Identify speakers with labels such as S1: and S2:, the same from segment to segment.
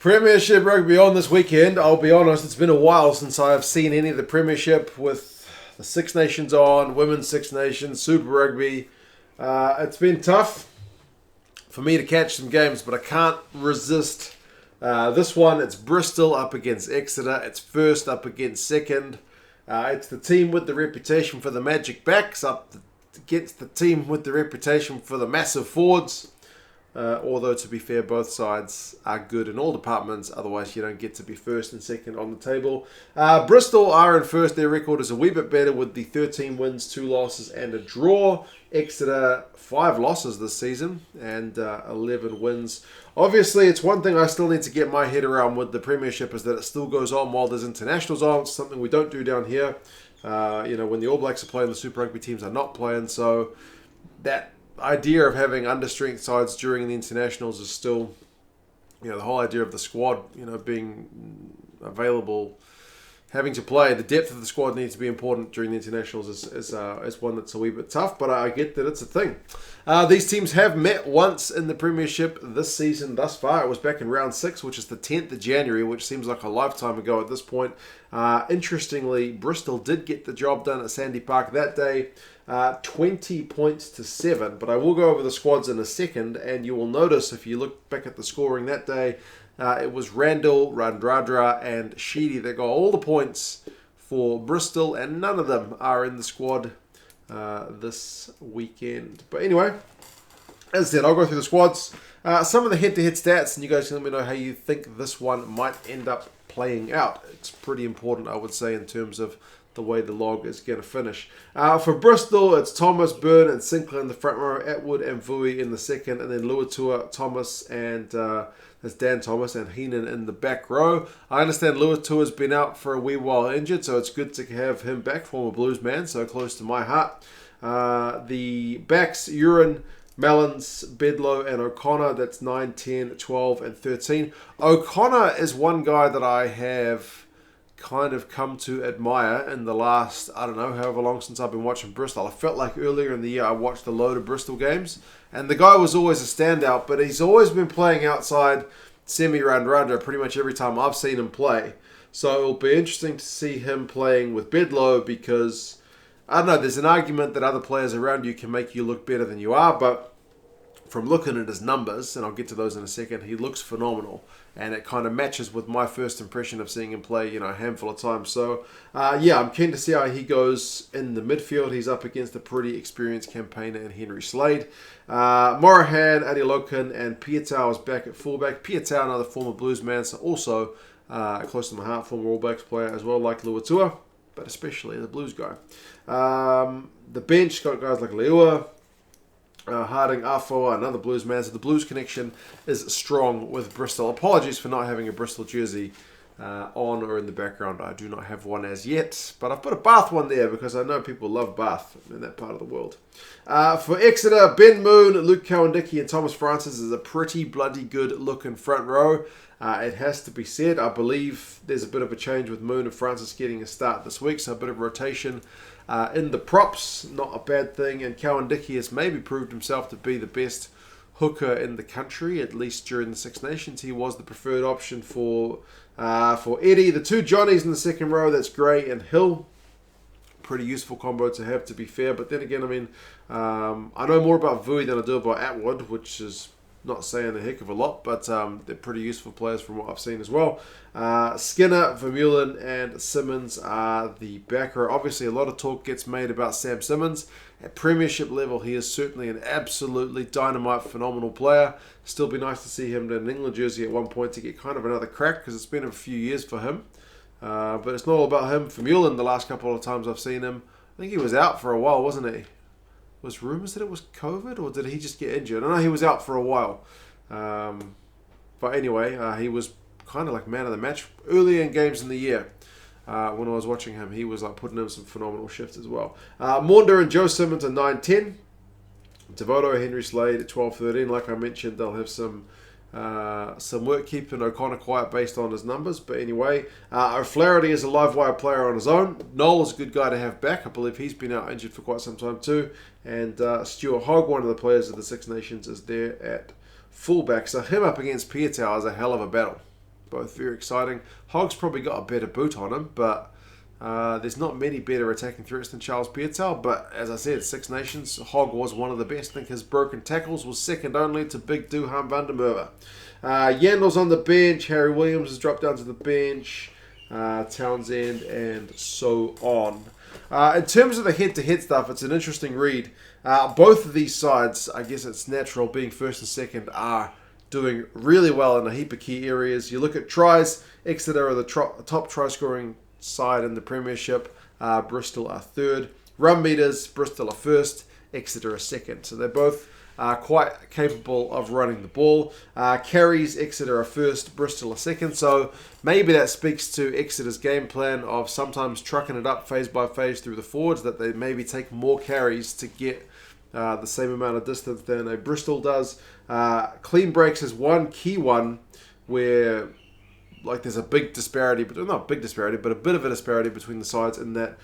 S1: Premiership rugby on this weekend. I'll be honest, it's been a while since I've seen any of the Premiership with the Six Nations on, Women's Six Nations, Super Rugby. It's been tough for me to catch some games, but I can't resist this one. It's Bristol up against Exeter. It's first up against second. It's the team with the reputation for the magic backs up against the team with the reputation for the massive forwards. Although, to be fair, both sides are good in all departments. Otherwise, you don't get to be first and second on the table. Bristol are in first. Their record is a wee bit better with the 13 wins, 2 losses and a draw. Exeter, 5 losses this season and 11 wins. Obviously, it's one thing I still need to get my head around with the Premiership is that it still goes on while there's internationals on. It's something we don't do down here. When the All Blacks are playing, the Super Rugby teams are not playing. So that idea of having understrength sides during the internationals is still, the whole idea of the squad, being available, having to play. The depth of the squad needs to be important during the internationals is one that's a wee bit tough, but I get that it's a thing. These teams have met once in the Premiership this season thus far. It was back in round 6, which is the 10th of January, which seems like a lifetime ago at this point. Interestingly, Bristol did get the job done at Sandy Park that day. 20 points to 7, but I will go over the squads in a second, and you will notice if you look back at the scoring that day, it was Randall, Radradra and Sheedy that got all the points for Bristol, and none of them are in the squad this weekend. But anyway, as I said, I'll go through the squads, some of the head-to-head stats, and you guys can let me know how you think this one might end up playing out. It's pretty important, I would say, in terms of the way the log is going to finish. For Bristol, it's Thomas, Byrne and Sinckler in the front row, Attwood and Vui in the second, and then Luatua, Thomas, and there's Dan Thomas and Heenan in the back row. I understand Luatua's been out for a wee while injured, so it's good to have him back, former Blues man, so close to my heart. The backs, Uren, Malins, Bedlow and O'Connor, that's 9, 10, 12 and 13. O'Connor is one guy that I have kind of come to admire in the last, however long since I've been watching Bristol. I felt like earlier in the year I watched a load of Bristol games, and the guy was always a standout, but he's always been playing outside semi-round-rounder pretty much every time I've seen him play. So it'll be interesting to see him playing with Bedlow because, there's an argument that other players around you can make you look better than you are, but from looking at his numbers, and I'll get to those in a second, he looks phenomenal. And it kind of matches with my first impression of seeing him play, a handful of times. So, I'm keen to see how he goes in the midfield. He's up against a pretty experienced campaigner in Henry Slade. Morahan, Adeolokun, and Piutau is back at fullback. Piutau, another former Blues man, so also close to my heart, former All Blacks player as well, like Luatua, but especially the Blues guy. The bench got guys like Leiua, Harding, Afoa, another Blues man. So the Blues connection is strong with Bristol. Apologies for not having a Bristol jersey on or in the background. I do not have one as yet, but I've put a Bath one there because I know people love Bath in that part of the world. For Exeter, Ben Moon, Luke Cowan-Dickie and Thomas Francis is a pretty bloody good looking front row. It has to be said. I believe there's a bit of a change with Moon and Francis getting a start this week, so a bit of rotation in the props, not a bad thing. And Cowan-Dickie has maybe proved himself to be the best hooker in the country, at least during the Six Nations. He was the preferred option for Eddie. The two Johnnies in the second row, that's Gray and Hill. Pretty useful combo to have, to be fair. But then again, I know more about Vui than I do about Attwood, which is not saying a heck of a lot, but they're pretty useful players from what I've seen as well. Skinner, Vermeulen, and Simmons are the back row. Obviously, a lot of talk gets made about Sam Simmons. At Premiership level, he is certainly an absolutely dynamite, phenomenal player. Still be nice to see him in an England jersey at one point to get kind of another crack, because it's been a few years for him. But it's not all about him. Vermeulen, the last couple of times I've seen him, I think he was out for a while, wasn't he? Was rumours that it was COVID, or did he just get injured? I know he was out for a while. But anyway, he was kind of like man of the match early in games in the year. When I was watching him, he was like putting in some phenomenal shifts as well. Maunder and Joe Simmons are 9-10. Devoto, Henry Slade at 12-13. Like I mentioned, they'll have some work keeping O'Connor quiet based on his numbers. But anyway, O'Flaherty is a live wire player on his own. Nowell's a good guy to have back. I believe he's been out injured for quite some time too. And Stuart Hogg, one of the players of the Six Nations, is there at fullback. So him up against Piutau is a hell of a battle. both very exciting. Hogg's probably got a better boot on him, but there's not many better attacking threats than Charles Piutau. But as I said, Six Nations, Hogg was one of the best. I think his broken tackles was second only to Big Duhan van der Merwe. Yann was on the bench. Harry Williams has dropped down to the bench. Townsend, and so on. In terms of the head-to-head stuff, it's an interesting read. Both of these sides, I guess it's natural, being first and second, are doing really well in a heap of key areas. You look at tries, Exeter are the top try-scoring side in the Premiership. Bristol are third. Run meters, Bristol are first. Exeter are second. So they're both quite capable of running the ball. Carries, Exeter are first, Bristol are second. So maybe that speaks to Exeter's game plan of sometimes trucking it up phase by phase through the forwards, that they maybe take more carries to get the same amount of distance than a Bristol does. Clean breaks is one key one where there's a big disparity, but not a big disparity, but a bit of a disparity between the sides in that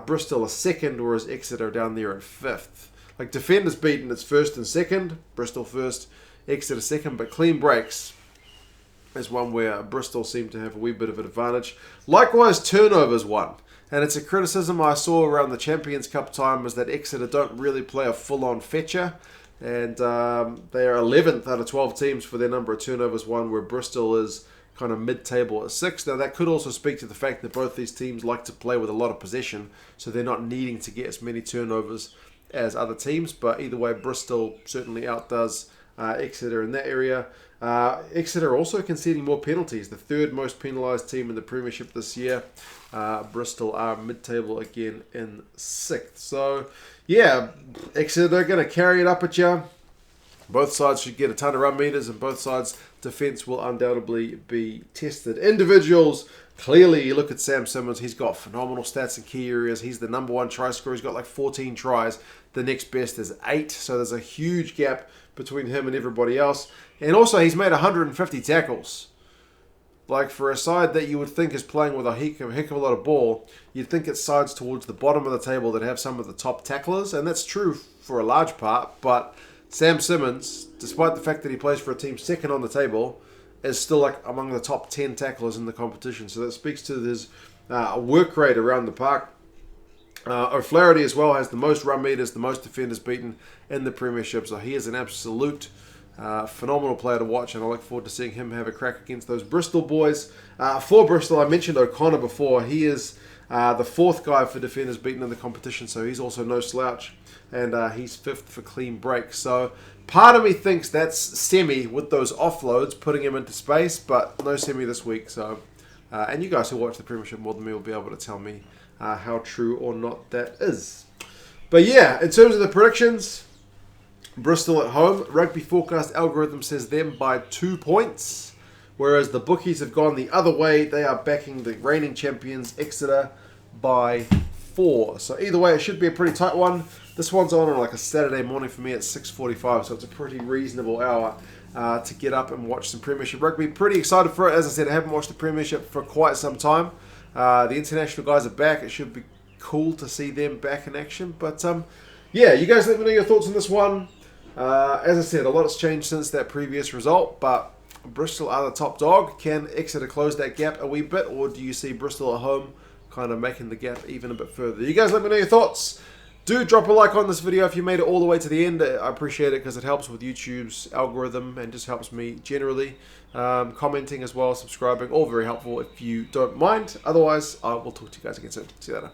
S1: Bristol are second, whereas Exeter are down there at fifth. Defenders beaten, it's first and second. Bristol first, Exeter second. But clean breaks is one where Bristol seem to have a wee bit of an advantage. Likewise, turnovers won. And it's a criticism I saw around the Champions Cup time is that Exeter don't really play a full-on fetcher. And they are 11th out of 12 teams for their number of turnovers won, where Bristol is kind of mid-table at 6. Now, that could also speak to the fact that both these teams like to play with a lot of possession, so they're not needing to get as many turnovers as other teams, but either way, Bristol certainly outdoes Exeter in that area. Exeter also conceding more penalties, the third most penalised team in the Premiership this year. Bristol are mid-table again in 6th. So, yeah, Exeter are going to carry it up at you. Both sides should get a ton of run meters, and both sides' defence will undoubtedly be tested. Individuals, clearly, you look at Sam Simmonds, he's got phenomenal stats in key areas. He's the number one try scorer. He's got 14 tries. The next best is 8. So there's a huge gap between him and everybody else. And also, he's made 150 tackles. For a side that you would think is playing with a heck of a lot of ball, you'd think it's sides towards the bottom of the table that have some of the top tacklers. And that's true for a large part. But Sam Simmonds, despite the fact that he plays for a team second on the table, is still among the top 10 tacklers in the competition. So that speaks to his work rate around the park. O'Flaherty as well has the most run meters, the most defenders beaten in the Premiership. So he is an absolute phenomenal player to watch, and I look forward to seeing him have a crack against those Bristol boys. For Bristol, I mentioned O'Connor before. He is the fourth guy for defenders beaten in the competition, so he's also no slouch. And he's 5th for clean breaks. So part of me thinks that's semi with those offloads, putting him into space, but no semi this week. So, and you guys who watch the Premiership more than me will be able to tell me how true or not that is. But yeah, in terms of the predictions, Bristol at home, Rugby Forecast algorithm says them by 2 points, whereas the bookies have gone the other way. They are backing the reigning champions Exeter by 4. So either way, it should be a pretty tight one. This one's on a Saturday morning for me at 6:45, so it's a pretty reasonable hour to get up and watch some Premiership rugby. Pretty excited for it. As I said, I haven't watched the Premiership for quite some time. The international guys are back. It should be cool to see them back in action. But yeah, you guys let me know your thoughts on this one. As I said, a lot has changed since that previous result, but Bristol are the top dog. Can Exeter close that gap a wee bit, or do you see Bristol at home kind of making the gap even a bit further? You guys let me know your thoughts. Do drop a like on this video if you made it all the way to the end. I appreciate it because it helps with YouTube's algorithm and just helps me generally. Commenting as well, subscribing, all very helpful if you don't mind. Otherwise, I will talk to you guys again soon. See you later.